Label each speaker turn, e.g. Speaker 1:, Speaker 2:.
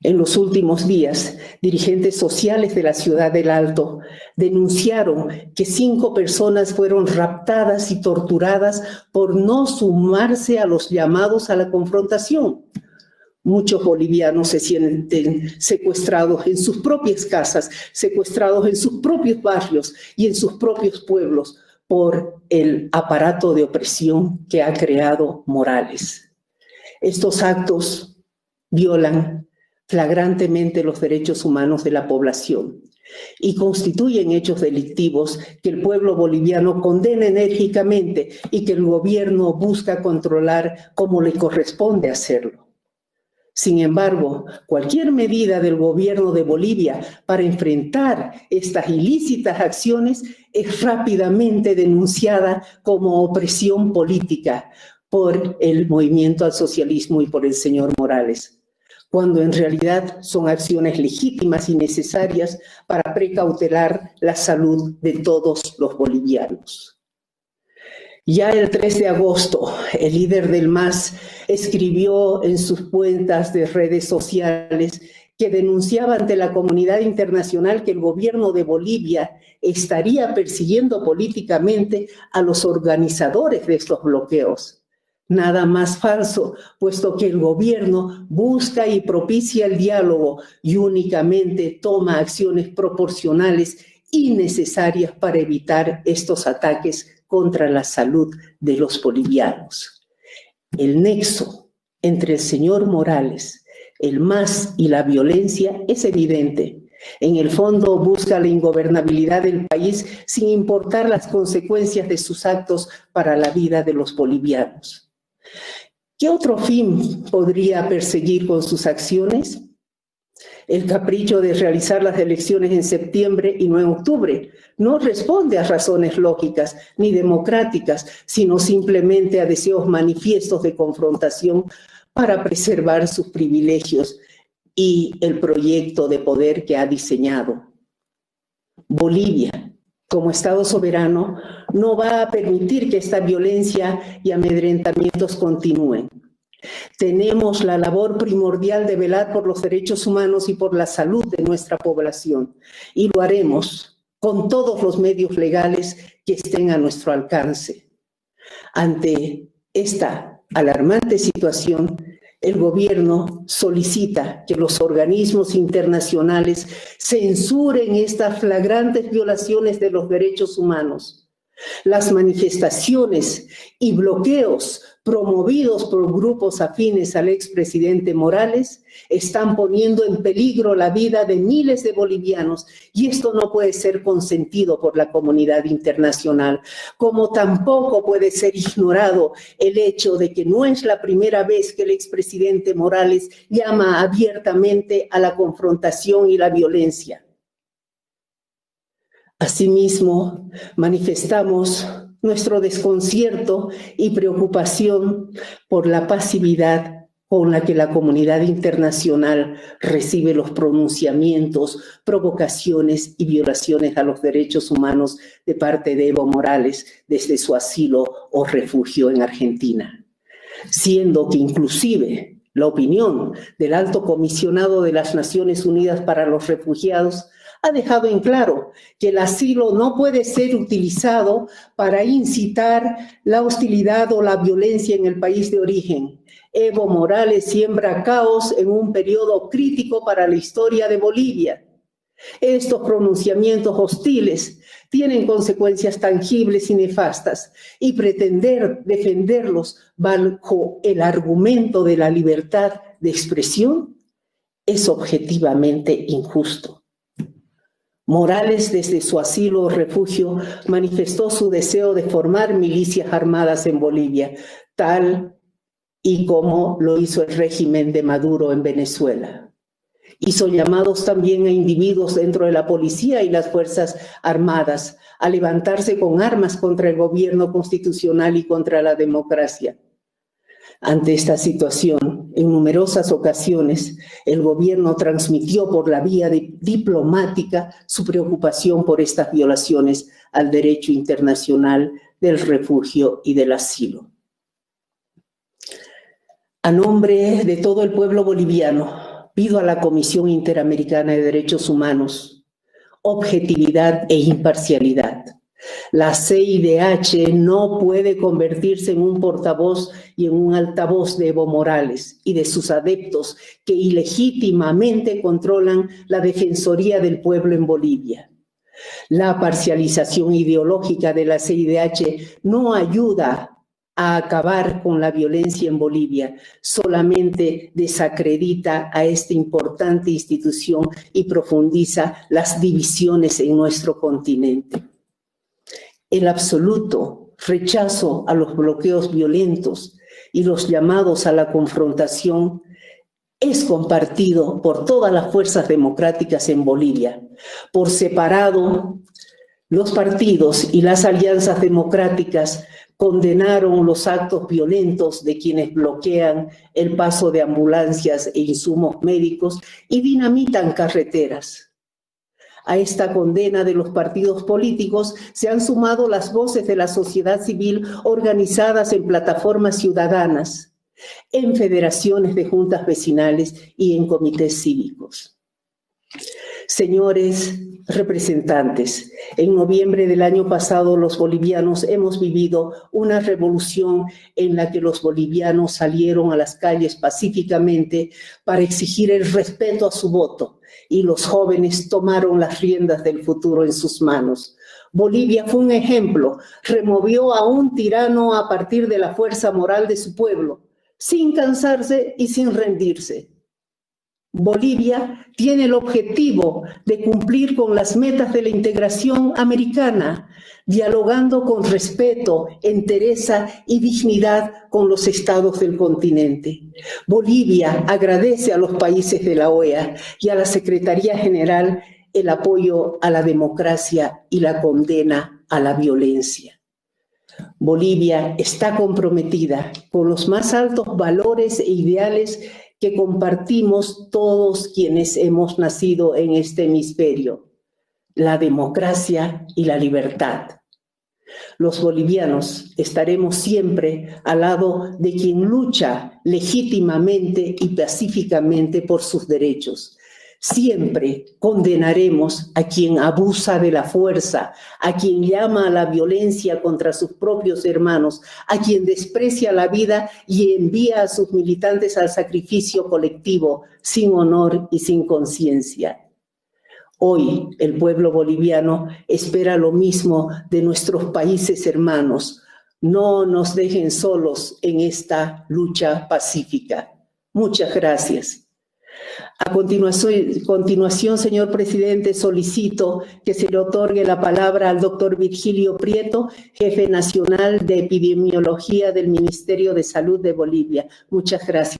Speaker 1: En los últimos días, dirigentes sociales de la ciudad del Alto denunciaron que 5 personas fueron raptadas y torturadas por no sumarse a los llamados a la confrontación. Muchos bolivianos se sienten secuestrados en sus propias casas, secuestrados en sus propios barrios y en sus propios pueblos por el aparato de opresión que ha creado Morales. Estos actos violan flagrantemente los derechos humanos de la población y constituyen hechos delictivos que el pueblo boliviano condena enérgicamente y que el gobierno busca controlar como le corresponde hacerlo. Sin embargo, cualquier medida del gobierno de Bolivia para enfrentar estas ilícitas acciones es rápidamente denunciada como opresión política por el movimiento al socialismo y por el señor Morales, cuando en realidad son acciones legítimas y necesarias para precautelar la salud de todos los bolivianos. Ya el 3 de agosto, el líder del MAS escribió en sus cuentas de redes sociales que denunciaba ante la comunidad internacional que el gobierno de Bolivia estaría persiguiendo políticamente a los organizadores de estos bloqueos. Nada más falso, puesto que el gobierno busca y propicia el diálogo y únicamente toma acciones proporcionales y necesarias para evitar estos ataques contra la salud de los bolivianos. El nexo entre el señor Morales, el MAS y la violencia es evidente. En el fondo busca la ingobernabilidad del país sin importar las consecuencias de sus actos para la vida de los bolivianos. ¿Qué otro fin podría perseguir con sus acciones? El capricho de realizar las elecciones en septiembre y no en octubre no responde a razones lógicas ni democráticas, sino simplemente a deseos manifiestos de confrontación para preservar sus privilegios y el proyecto de poder que ha diseñado. Bolivia, como Estado soberano, no va a permitir que esta violencia y amedrentamientos continúen. Tenemos la labor primordial de velar por los derechos humanos y por la salud de nuestra población, y lo haremos con todos los medios legales que estén a nuestro alcance. Ante esta alarmante situación, el gobierno solicita que los organismos internacionales censuren estas flagrantes violaciones de los derechos humanos. Las manifestaciones y bloqueos promovidos por grupos afines al expresidente Morales están poniendo en peligro la vida de miles de bolivianos y esto no puede ser consentido por la comunidad internacional, como tampoco puede ser ignorado el hecho de que no es la primera vez que el expresidente Morales llama abiertamente a la confrontación y la violencia. Asimismo, manifestamos nuestro desconcierto y preocupación por la pasividad con la que la comunidad internacional recibe los pronunciamientos, provocaciones y violaciones a los derechos humanos de parte de Evo Morales desde su asilo o refugio en Argentina, siendo que inclusive la opinión del Alto Comisionado de las Naciones Unidas para los Refugiados ha dejado en claro que el asilo no puede ser utilizado para incitar la hostilidad o la violencia en el país de origen. Evo Morales siembra caos en un periodo crítico para la historia de Bolivia. Estos pronunciamientos hostiles tienen consecuencias tangibles y nefastas, y pretender defenderlos bajo el argumento de la libertad de expresión es objetivamente injusto. Morales, desde su asilo o refugio, manifestó su deseo de formar milicias armadas en Bolivia, tal y como lo hizo el régimen de Maduro en Venezuela. Hizo llamados también a individuos dentro de la policía y las fuerzas armadas a levantarse con armas contra el gobierno constitucional y contra la democracia. Ante esta situación, en numerosas ocasiones, el gobierno transmitió por la vía diplomática su preocupación por estas violaciones al derecho internacional del refugio y del asilo. A nombre de todo el pueblo boliviano, Pido a la Comisión Interamericana de Derechos Humanos objetividad e imparcialidad. La CIDH no puede convertirse en un portavoz y en un altavoz de Evo Morales y de sus adeptos que ilegítimamente controlan la Defensoría del Pueblo en Bolivia. La parcialización ideológica de la CIDH no ayuda a acabar con la violencia en Bolivia, solamente desacredita a esta importante institución y profundiza las divisiones en nuestro continente. El absoluto rechazo a los bloqueos violentos y los llamados a la confrontación es compartido por todas las fuerzas democráticas en Bolivia. Por separado, los partidos y las alianzas democráticas condenaron los actos violentos de quienes bloquean el paso de ambulancias e insumos médicos y dinamitan carreteras. A esta condena de los partidos políticos se han sumado las voces de la sociedad civil organizadas en plataformas ciudadanas, en federaciones de juntas vecinales y en comités cívicos. Señores representantes, en noviembre del año pasado los bolivianos hemos vivido una revolución en la que los bolivianos salieron a las calles pacíficamente para exigir el respeto a su voto y los jóvenes tomaron las riendas del futuro en sus manos. Bolivia fue un ejemplo, removió a un tirano a partir de la fuerza moral de su pueblo, sin cansarse y sin rendirse. Bolivia tiene el objetivo de cumplir con las metas de la integración americana, dialogando con respeto, entereza y dignidad con los estados del continente. Bolivia agradece a los países de la OEA y a la Secretaría General el apoyo a la democracia y la condena a la violencia. Bolivia está comprometida con los más altos valores e ideales que compartimos todos quienes hemos nacido en este hemisferio, la democracia y la libertad. Los bolivianos estaremos siempre al lado de quien lucha legítimamente y pacíficamente por sus derechos. Siempre condenaremos a quien abusa de la fuerza, a quien llama a la violencia contra sus propios hermanos, a quien desprecia la vida y envía a sus militantes al sacrificio colectivo sin honor y sin conciencia. Hoy el pueblo boliviano espera lo mismo de nuestros países hermanos. No nos dejen solos en esta lucha pacífica. Muchas gracias. A continuación, señor presidente, solicito que se le otorgue la palabra al doctor Virgilio Prieto, jefe nacional de epidemiología del Ministerio de Salud de Bolivia. Muchas gracias.